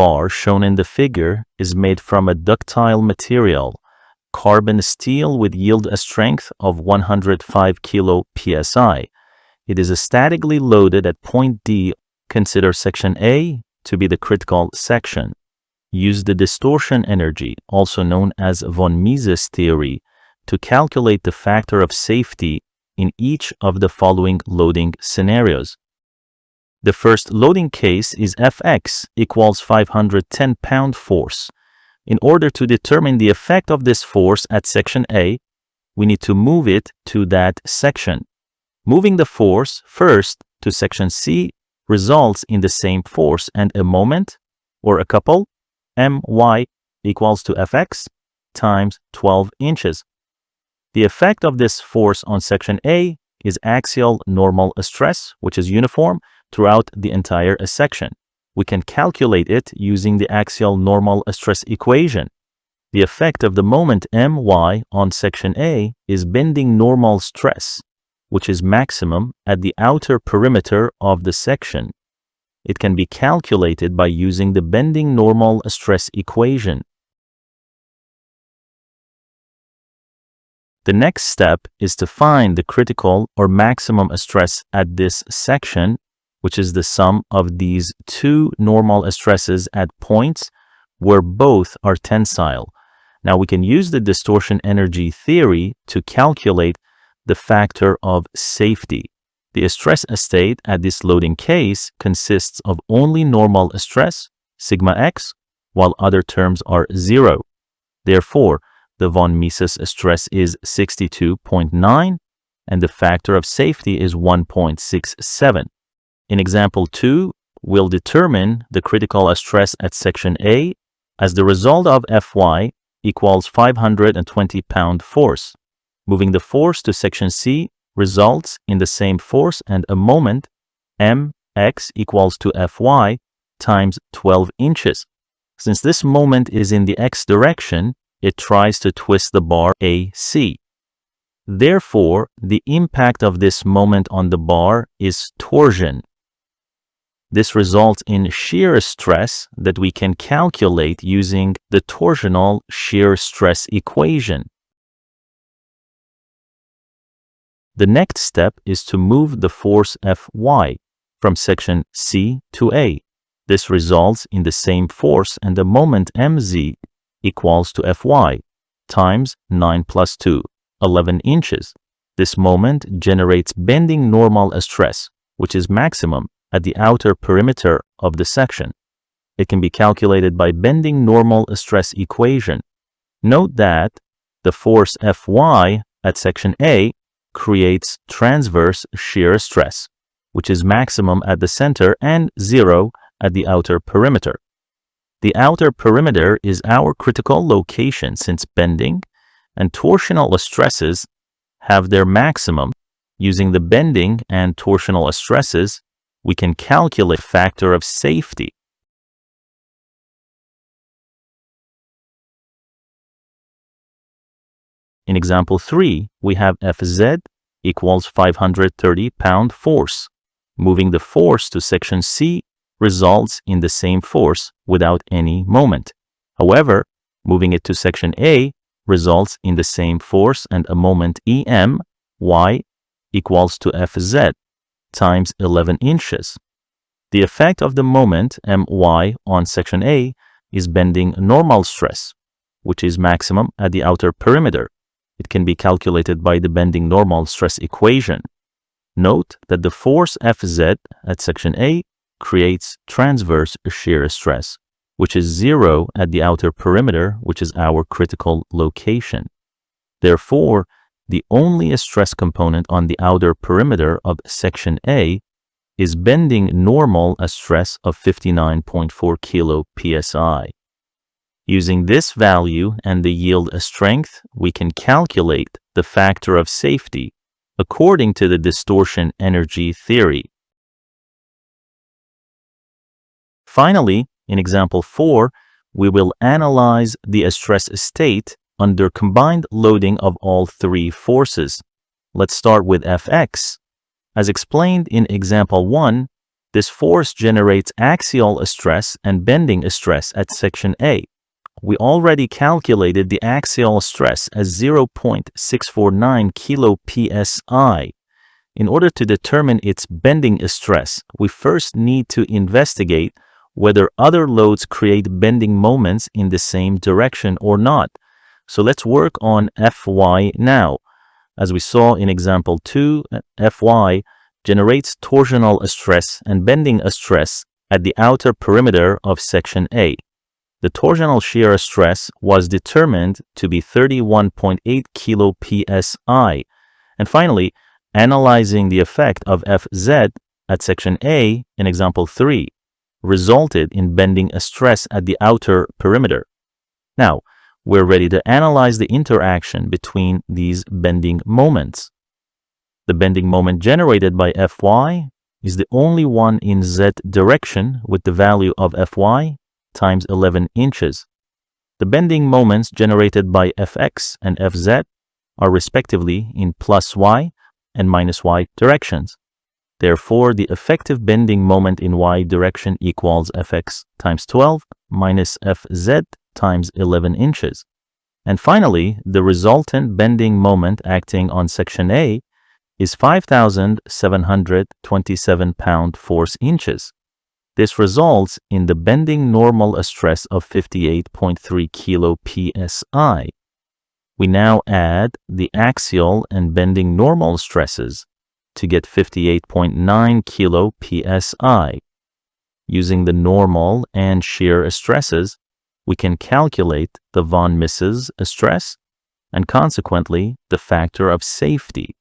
bar shown in the figure is made from a ductile material, carbon steel with yield a strength of 105 kilo psi. It is statically loaded at point D. Consider section A to be the critical section. Use the distortion energy, also known as von Mises theory, to calculate the factor of safety in each of the following loading scenarios. The first loading case is Fx equals 510 pound force. In order to determine the effect of this force at section A, we need to move it to that section. Moving the force first to section C results in the same force and a moment, or a couple, My equals to Fx times 12 inches. The effect of this force on section A is axial normal stress, which is uniform throughout the entire section. We can calculate it using the axial normal stress equation. The effect of the moment My on section A is bending normal stress, which is maximum at the outer perimeter of the section. It can be calculated by using the bending normal stress equation. The next step is to find the critical or maximum stress at this section, which is the sum of these two normal stresses at points where both are tensile. Now we can use the distortion energy theory to calculate the factor of safety. The stress state at this loading case consists of only normal stress, sigma x, while other terms are 0. Therefore, the von Mises stress is 62.9 and the factor of safety is 1.67. In example 2, we'll determine the critical stress at section A as the result of Fy equals 520 pound force. Moving the force to section C results in the same force and a moment, Mx equals to Fy times 12 inches. Since this moment is in the x direction, it tries to twist the bar AC. Therefore, the impact of this moment on the bar is torsion. This results in shear stress that we can calculate using the torsional shear stress equation. The next step is to move the force Fy from section C to A. This results in the same force and the moment Mz equals to Fy times 9 plus 2, 11 inches. This moment generates bending normal stress, which is maximum at the outer perimeter of the section. It can be calculated by bending normal stress equation. Note that the force Fy at section A creates transverse shear stress, which is maximum at the center and 0 at the outer perimeter. The outer perimeter is our critical location since bending and torsional stresses have their maximum. Using the bending and torsional stresses, we can calculate factor of safety. In example 3, we have Fz equals 530 pound force. Moving the force to section C results in the same force without any moment. However, moving it to section A results in the same force and a moment Y equals to Fz times 11 inches. The effect of the moment My on section A is bending normal stress, which is maximum at the outer perimeter. It can be calculated by the bending normal stress equation. Note that the force Fz at section A creates transverse shear stress, which is 0 at the outer perimeter, which is our critical location. Therefore, the only stress component on the outer perimeter of section A is bending normal stress of 59.4 kilo psi. Using this value and the yield strength, we can calculate the factor of safety according to the distortion energy theory. Finally, in example 4, we will analyze the stress state under combined loading of all three forces. Let's start with Fx. As explained in example 1, This force generates axial stress and bending stress at section A. We already calculated the axial stress as 0.649 kilo psi. In order to determine its bending stress, we first need to investigate whether other loads create bending moments in the same direction or not. So let's work on Fy now. As we saw in example 2, Fy generates torsional stress and bending stress at the outer perimeter of section A. The torsional shear stress was determined to be 31.8 kilo psi. And finally, analyzing the effect of Fz at section A in example 3 resulted in bending stress at the outer perimeter. Now, we're ready to analyze the interaction between these bending moments. The bending moment generated by Fy is the only one in Z direction with the value of Fy times 11 inches. The bending moments generated by Fx and Fz are respectively in plus y and minus y directions. Therefore, the effective bending moment in y direction equals Fx times 12 minus Fz times 11 inches. And finally, the resultant bending moment acting on section A is 5,727 pound-force inches. This results in the bending normal stress of 58.3 kilo psi. We now add the axial and bending normal stresses to get 58.9 kilo psi. Using the normal and shear stresses, we can calculate the von Mises stress and consequently the factor of safety.